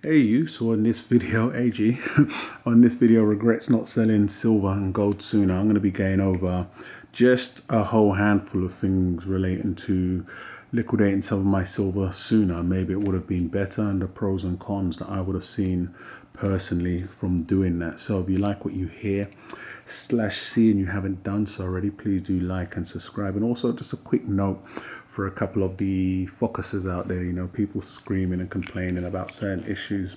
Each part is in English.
Hey you, so on this video, AG, on this video, regrets not selling silver and gold sooner. I'm going to be going over just a whole handful of things relating to liquidating some of my silver sooner. Maybe it would have been better, and the pros and cons that I would have seen personally from doing that. So if you like what you hear / see and you haven't done so already, please do like and subscribe. And also just a quick note for a couple of the focuses out there, people screaming and complaining about certain issues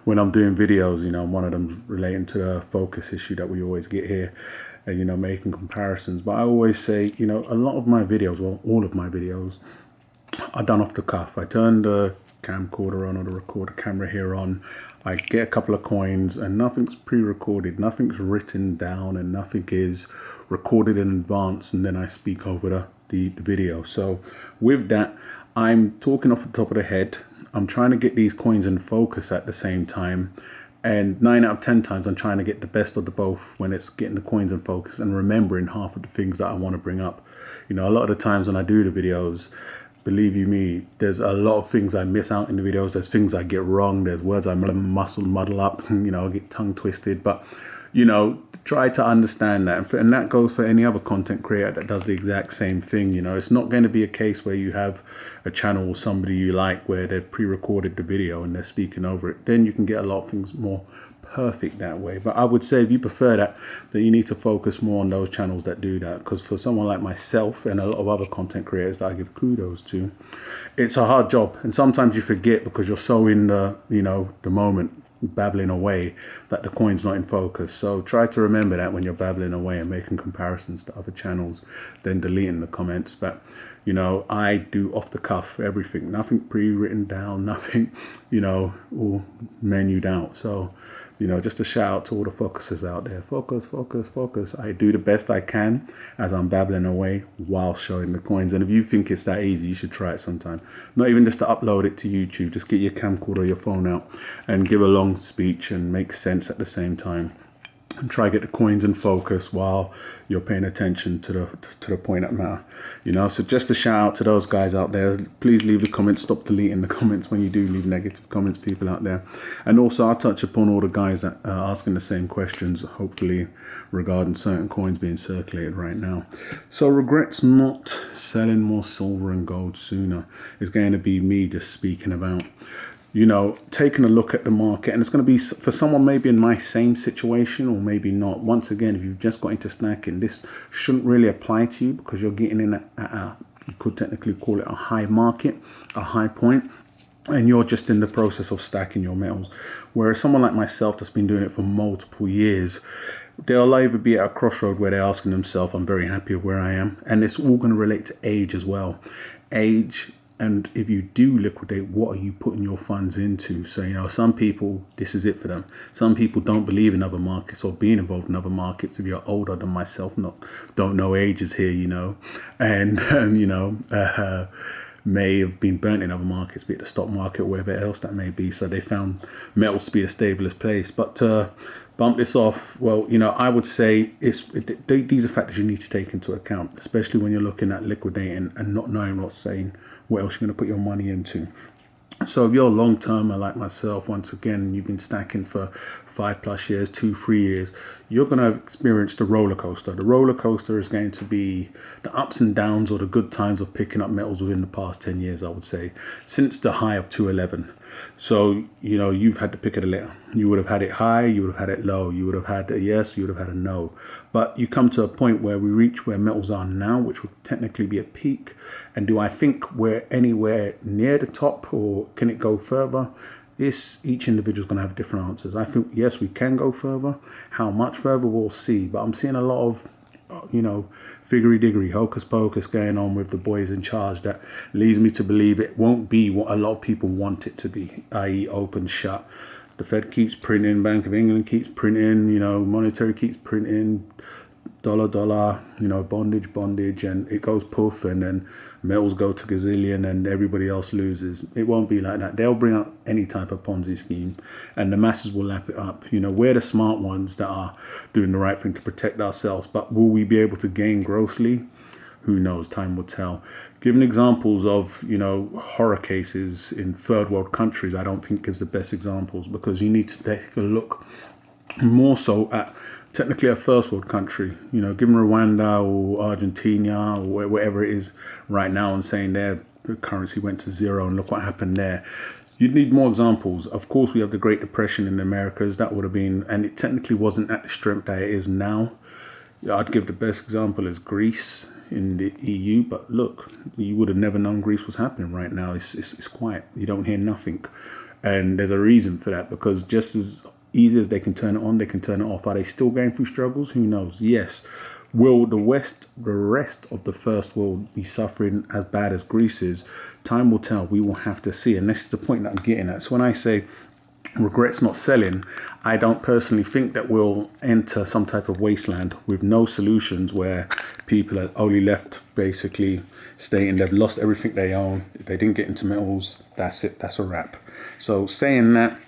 when I'm doing videos, one of them relating to the focus issue that we always get here, and, making comparisons. But I always say, a lot of my videos, well, all of my videos are done off the cuff. I turn the camcorder on, or the recorder camera here on. I get a couple of coins and nothing's pre-recorded, nothing's written down, and nothing is recorded in advance, and then I speak over the video. So with that, I'm talking off the top of the head. I'm trying to get these coins in focus at the same time, and 9 out of 10 times I'm trying to get the best of the both when it's getting the coins in focus and remembering half of the things that I want to bring up. A lot of the times when I do the videos, believe you me, there's a lot of things I miss out in the videos. There's things I get wrong. There's words I muddle up, I get tongue twisted. But, try to understand that. And that goes for any other content creator that does the exact same thing. It's not going to be a case where you have a channel or somebody you like where they've pre-recorded the video and they're speaking over it. Then you can get a lot of things more perfect that way. But I would say if you prefer that, then you need to focus more on those channels that do that, because for someone like myself and a lot of other content creators that I give kudos to, it's a hard job, and sometimes you forget because you're so in the the moment, babbling away, that the coin's not in focus. So try to remember that when you're babbling away and making comparisons to other channels, then deleting the comments. But I do off the cuff everything, nothing pre-written down, nothing all menued out. So just a shout out to all the focusers out there. Focus. I do the best I can as I'm babbling away while showing the coins. And if you think it's that easy, you should try it sometime. Not even just to upload it to YouTube. Just get your camcorder or your phone out and give a long speech and make sense at the same time. And try to get the coins in focus while you're paying attention to the point that matter. So just a shout out to those guys out there. Please leave the comments. Stop deleting the comments when you do leave negative comments, people out there. And also I'll touch upon all the guys that are asking the same questions, hopefully regarding certain coins being circulated right now. So regrets not selling more silver and gold sooner is going to be me just speaking about taking a look at the market. And it's going to be for someone maybe in my same situation or maybe not. Once again, if you've just got into snacking, this shouldn't really apply to you because you're getting in at you could technically call it a high market, a high point, and you're just in the process of stacking your metals. Whereas someone like myself that's been doing it for multiple years, they'll either be at a crossroad where they're asking themselves, I'm very happy with where I am. And it's all going to relate to age as well. Age. And if you do liquidate, what are you putting your funds into? So, some people, this is it for them. Some people don't believe in other markets or being involved in other markets. If you're older than myself, don't know ages here, and, may have been burnt in other markets, be it the stock market or wherever else that may be. So they found metals to be the stablest place. But bump this off, well, I would say these are factors you need to take into account, especially when you're looking at liquidating and not knowing what else you're going to put your money into. So if you're a long termer like myself, once again, you've been stacking for 5+ years, 2-3 years, you're going to experience the roller coaster. The roller coaster is going to be the ups and downs or the good times of picking up metals within the past 10 years, I would say, since the high of 211. So, you've had to pick it a litter. You would have had it high, you would have had it low, you would have had a yes, you would have had a no. But you come to a point where we reach where metals are now, which would technically be a peak. And do I think we're anywhere near the top, or can it go further? Each individual is going to have different answers. I think, yes, we can go further. How much further, we'll see. But I'm seeing a lot of, figgery-diggery, hocus-pocus going on with the boys in charge that leads me to believe it won't be what a lot of people want it to be, i.e. open, shut. The Fed keeps printing, Bank of England keeps printing, monetary keeps printing, dollar, bondage, and it goes poof, and then metals go to gazillion and everybody else loses. It won't be like that. They'll bring up any type of Ponzi scheme and the masses will lap it up. We're the smart ones that are doing the right thing to protect ourselves, but will we be able to gain grossly? Who knows? Time will tell. Giving examples of, you know, horror cases in third world countries, I don't think gives the best examples, because you need to take a look more so at technically a first world country, you know, given Rwanda or Argentina or wherever it is right now, and saying the currency went to zero and look what happened there. You'd need more examples. Of course, we have the Great Depression in the Americas. That would have been, and it technically wasn't at the strength that it is now. I'd give the best example as Greece in the EU, but look, you would have never known Greece was happening right now. It's quiet. You don't hear nothing. And there's a reason for that, because just as easy as they can turn it on, they can turn it off. Are they still going through struggles? Who knows? Yes. Will the rest of the first world be suffering as bad as Greece is? Time will tell. We will have to see. And this is the point that I'm getting at. So when I say regrets not selling, I don't personally think that we'll enter some type of wasteland with no solutions, where people are only left basically stating they've lost everything they own. If they didn't get into metals, that's it. That's a wrap. So saying that,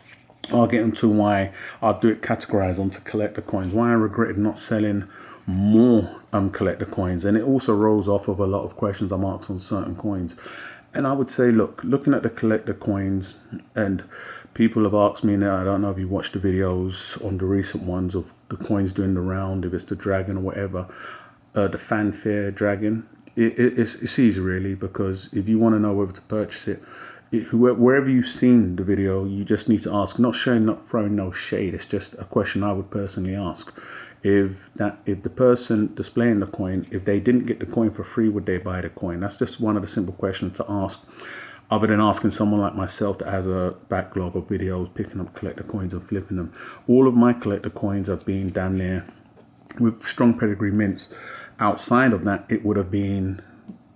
I'll get into why I'll do it categorized onto collector coins, why I regretted not selling more collector coins. And it also rolls off of a lot of questions I'm asked on certain coins. And I would say, look, looking at the collector coins, and people have asked me now, I don't know if you watched the videos on the recent ones of the coins doing the round, if it's the dragon or whatever, the fanfare dragon. It's easy really, because if you want to know whether to purchase it, wherever you've seen the video, you just need to ask, not throwing no shade. It's just a question I would personally ask. If the person displaying the coin, if they didn't get the coin for free, would they buy the coin? That's just one of the simple questions to ask, other than asking someone like myself that has a backlog of videos picking up collector coins and flipping them. All of my collector coins have been down there with strong pedigree mints. Outside of that, it would have been,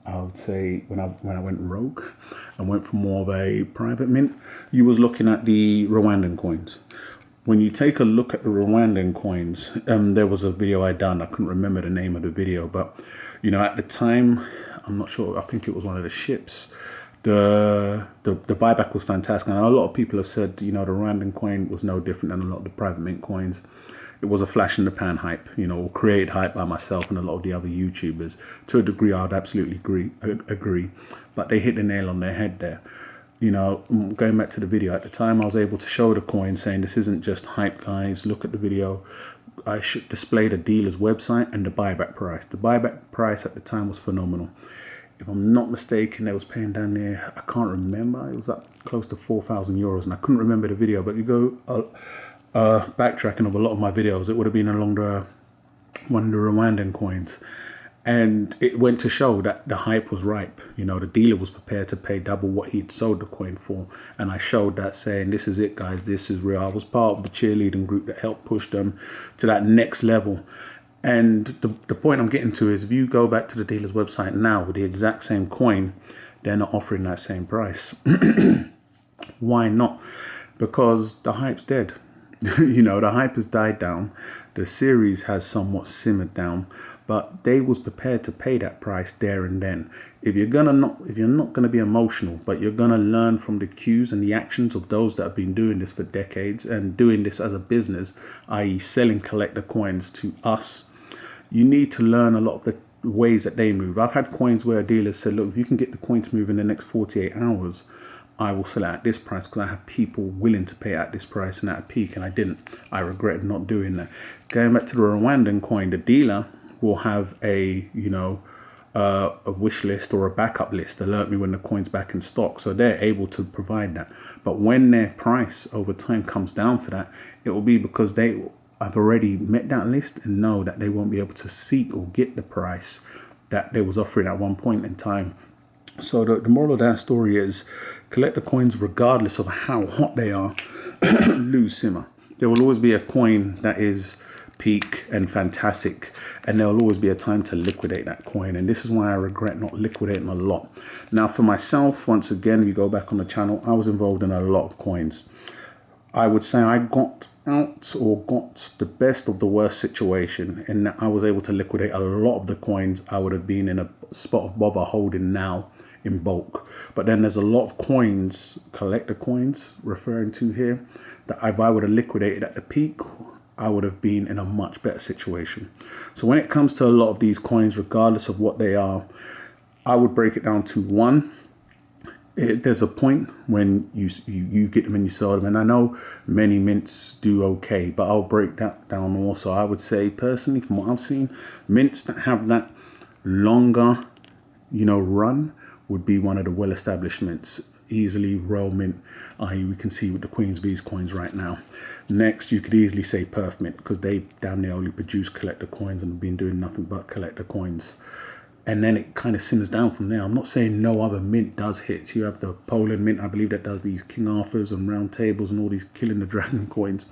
I would say, when I went rogue and went for more of a private mint, you was looking at the Rwandan coins. When you take a look at the Rwandan coins, there was a video I done. I couldn't remember the name of the video, but you know, at the time, I'm not sure. I think it was one of the ships. The buyback was fantastic, and a lot of people have said, you know, the Rwandan coin was no different than a lot of the private mint coins. It was a flash in the pan hype, you know, created hype by myself and a lot of the other YouTubers. To a degree, I'd absolutely agree, but they hit the nail on their head there. You know, going back to the video, at the time I was able to show the coin, saying this isn't just hype, guys. Look at the video. I should display the dealer's website and the buyback price. The buyback price at the time was phenomenal. If I'm not mistaken, they was paying down there, I can't remember, it was up close to 4,000 euros, and I couldn't remember the video, but you go backtracking of a lot of my videos, it would have been along one of the Rwandan coins. And it went to show that the hype was ripe. You know, the dealer was prepared to pay double what he'd sold the coin for. And I showed that, saying, this is it, guys, this is real. I was part of the cheerleading group that helped push them to that next level. And the point I'm getting to is, if you go back to the dealer's website now with the exact same coin, they're not offering that same price. Why not? Because the hype's dead. You know, the hype has died down. The series has somewhat simmered down, but they was prepared to pay that price there and then. If you're not gonna be emotional, but you're gonna learn from the cues and the actions of those that have been doing this for decades and doing this as a business, i.e. selling collector coins to us, you need to learn a lot of the ways that they move. I've had coins where dealers said, look, if you can get the coin to move in the next 48 hours, I will sell it at this price, because I have people willing to pay at this price and at a peak, and I didn't. I regret not doing that. Going back to the Rwandan coin, the dealer will have a wish list or a backup list, alert me when the coin's back in stock, so they're able to provide that. But when their price over time comes down for that, it will be because they have already met that list and know that they won't be able to seek or get the price that they was offering at one point in time. So the moral of that story is, collector coins, regardless of how hot they are, lose simmer. There will always be a coin that is peak and fantastic, and there will always be a time to liquidate that coin. And this is why I regret not liquidating a lot. Now for myself, once again, if you go back on the channel, I was involved in a lot of coins. I would say I got out, or got the best of the worst situation, in that I was able to liquidate a lot of the coins I would have been in a spot of bother holding now in bulk. But then there's a lot of coins, collector coins referring to here, that if I would have liquidated at the peak, I would have been in a much better situation. So when it comes to a lot of these coins, regardless of what they are, I would break it down to one. There's a point when you get them and you sell them, and I know many mints do okay, but I'll break that down also. I would say personally, from what I've seen, mints that have that longer, run would be one of the well-established mints. Easily Royal Mint, i.e. we can see with the Queen's Bees coins right now. Next, you could easily say Perth Mint, because they damn near only produce collector coins and have been doing nothing but collector coins. And then it kind of simmers down from there. I'm not saying no other mint does hits. You have the Poland Mint, I believe, that does these King Arthurs and Round Tables and all these Killing the Dragon coins.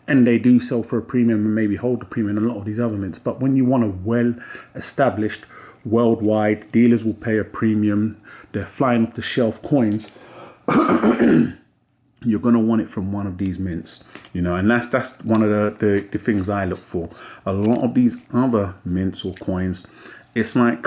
And they do sell for a premium and maybe hold the premium in a lot of these other mints. But when you want a well-established, worldwide, dealers will pay a premium, they're flying off the shelf coins, you're going to want it from one of these mints, and that's one of the things I look for. A lot of these other mints or coins, it's like,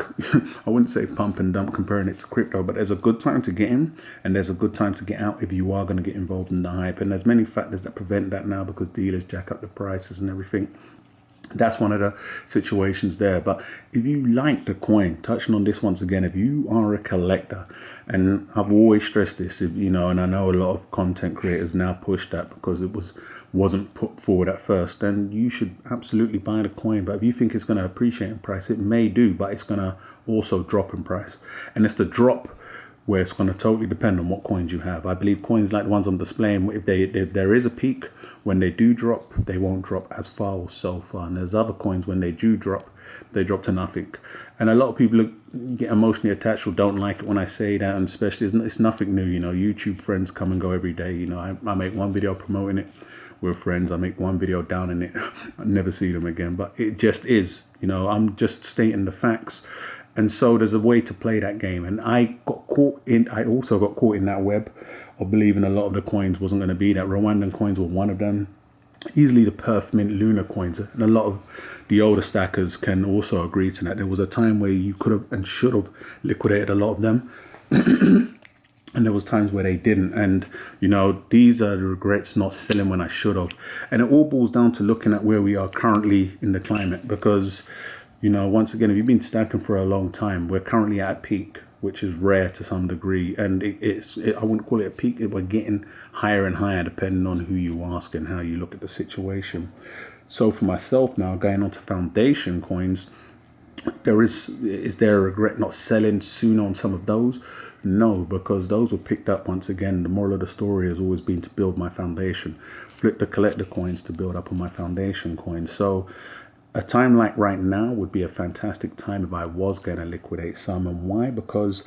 I wouldn't say pump and dump comparing it to crypto, but there's a good time to get in and there's a good time to get out if you are going to get involved in the hype. And there's many factors that prevent that now, because dealers jack up the prices and everything. That's one of the situations there. But if you like the coin, touching on this once again, if you are a collector, and I've always stressed this, and I know a lot of content creators now push that because it wasn't put forward at first, then you should absolutely buy the coin. But if you think it's going to appreciate in price, it may do, but it's going to also drop in price. And it's the drop where it's going to totally depend on what coins you have. I believe coins like the ones I'm displaying, if there is a peak, when they do drop, they won't drop as far or so far. And there's other coins, when they do drop, they drop to nothing. And a lot of people get emotionally attached or don't like it when I say that, and especially it's nothing new. YouTube friends come and go every day. I make one video promoting it with friends, I make one video down in it, I never see them again. But it just is, I'm just stating the facts. And so there's a way to play that game. And I also got caught in that web of believing a lot of the coins wasn't going to be that. Rwandan coins were one of them. Easily the Perth Mint Lunar coins. And a lot of the older stackers can also agree to that. There was a time where you could have and should have liquidated a lot of them. And there was times where they didn't. And, these are the regrets, not selling when I should have. And it all boils down to looking at where we are currently in the climate. Because, once again, if you've been stacking for a long time, we're currently at peak, which is rare to some degree. And I wouldn't call it a peak. We're getting higher and higher depending on who you ask and how you look at the situation. So for myself now, going on to foundation coins, is there a regret not selling sooner on some of those? No, because those were picked up. Once again, the moral of the story has always been to build my foundation, flip the collector coins to build up on my foundation coins. So a time like right now would be a fantastic time if I was going to liquidate some. And why? Because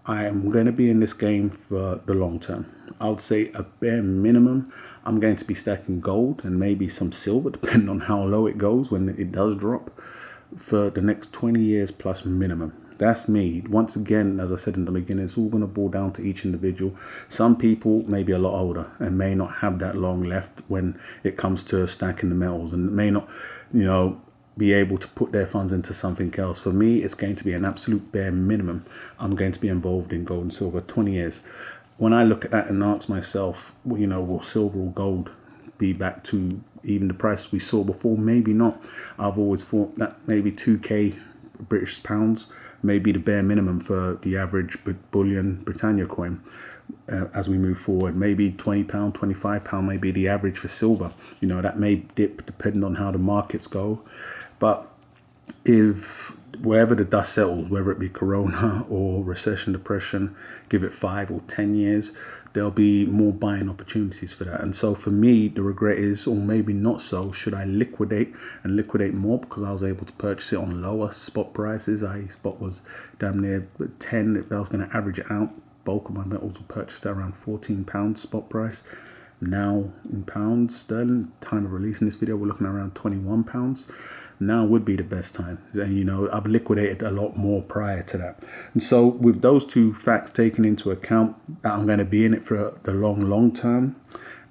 I am going to be in this game for the long term. I would say a bare minimum, I'm going to be stacking gold and maybe some silver, depending on how low it goes when it does drop, for the next 20 years plus minimum. That's me. Once again, as I said in the beginning, it's all going to boil down to each individual. Some people may be a lot older and may not have that long left when it comes to stacking the metals, and may not, be able to put their funds into something else. For me, it's going to be an absolute bare minimum. I'm going to be involved in gold and silver 20 years. When I look at that and ask myself, will silver or gold be back to even the price we saw before? Maybe not. I've always thought that maybe 2k British pounds may be the bare minimum for the average bullion Britannia coin. As we move forward, maybe £20, £25 may be the average for silver. That may dip depending on how the markets go. But if wherever the dust settles, whether it be Corona or recession, depression, give it 5 or 10 years, there'll be more buying opportunities for that. And so for me, the regret is, or maybe not so, should I liquidate and liquidate more because I was able to purchase it on lower spot prices? Spot was damn near 10. If I was going to average it out, bulk of my metals were purchased at around £14 spot price. Now in pounds sterling, time of releasing this video, we're looking at around £21. Now would be the best time. And I've liquidated a lot more prior to that. And so with those two facts taken into account, that I'm going to be in it for the long term,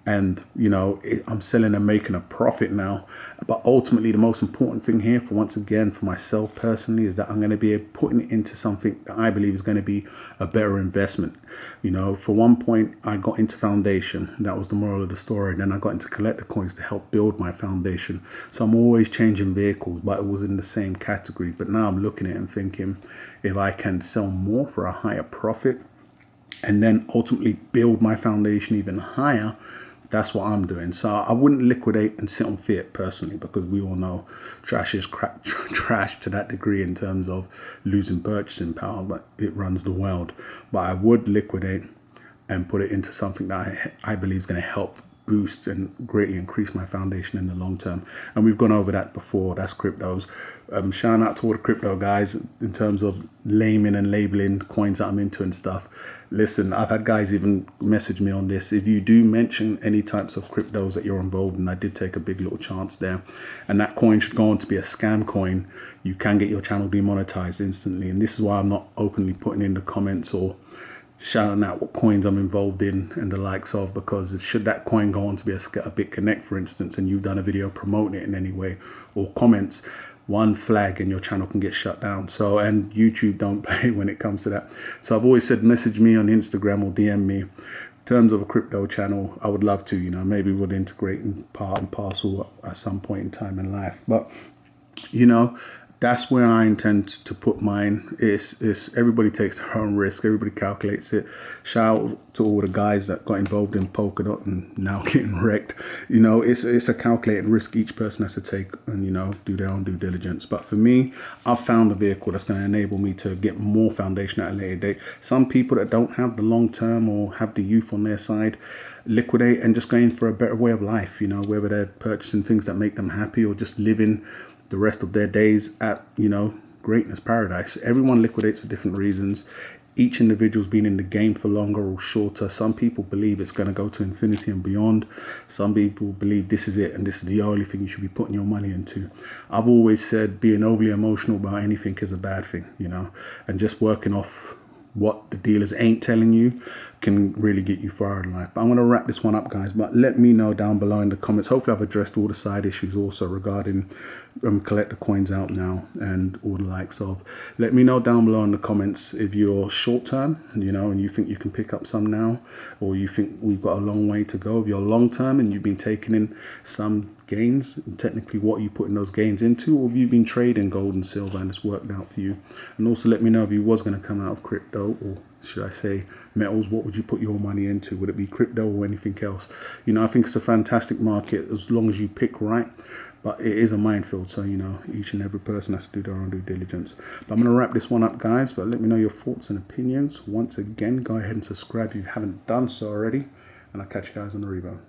and I'm selling and making a profit now. But ultimately, the most important thing here, for once again, for myself personally, is that I'm going to be putting it into something that I believe is going to be a better investment. For one point, I got into foundation. That was the moral of the story. Then I got into collector coins to help build my foundation. So I'm always changing vehicles, but it was in the same category. But now I'm looking at it and thinking, if I can sell more for a higher profit and then ultimately build my foundation even higher, that's what I'm doing. So I wouldn't liquidate and sit on fiat personally, because we all know trash is trash to that degree in terms of losing purchasing power, but it runs the world. But I would liquidate and put it into something that I believe is going to help boost and greatly increase my foundation in the long term. And we've gone over that before. That's cryptos. Shout out to all the crypto guys in terms of naming and labeling coins that I'm into and stuff. Listen, I've had guys even message me on this. If you do mention any types of cryptos that you're involved in, I did take a big little chance there, and that coin should go on to be a scam coin, you can get your channel demonetized instantly. And this is why I'm not openly putting in the comments or shouting out what coins I'm involved in and the likes of, because should that coin go on to be a BitConnect, for instance, and you've done a video promoting it in any way or comments, one flag and your channel can get shut down. So, and YouTube don't play when it comes to that. So I've always said, message me on Instagram or DM me. In terms of a crypto channel, I would love to, maybe we'll integrate in part and parcel at some point in time in life. But, that's where I intend to put mine. Is everybody takes their own risk. Everybody calculates it. Shout out to all the guys that got involved in Polkadot and now getting wrecked. It's a calculated risk each person has to take, and do their own due diligence. But for me, I've found a vehicle that's going to enable me to get more foundation at a later date. Some people that don't have the long term or have the youth on their side, liquidate and just going for a better way of life. Whether they're purchasing things that make them happy or just living the rest of their days at, greatness paradise. Everyone liquidates for different reasons. Each individual's been in the game for longer or shorter. Some people believe it's going to go to infinity and beyond. Some people believe this is it and this is the only thing you should be putting your money into. I've always said being overly emotional about anything is a bad thing, and just working off what the dealers ain't telling you can really get you far in life. But I'm going to wrap this one up, guys. But let me know down below in the comments. Hopefully I've addressed all the side issues also regarding collector coins out now and all the likes of. Let me know down below in the comments if you're short term, and you think you can pick up some now, or you think we've got a long way to go. If you're long term and you've been taking in some gains, and technically what are you putting those gains into, or have you been trading gold and silver and it's worked out for you? And also let me know if you was going to come out of crypto, or should I say metals, what would you put your money into? Would it be crypto or anything else? I think it's a fantastic market as long as you pick right, but it is a minefield. So, each and every person has to do their own due diligence. But I'm going to wrap this one up, guys, but let me know your thoughts and opinions. Once again, go ahead and subscribe if you haven't done so already, and I'll catch you guys on the rebound.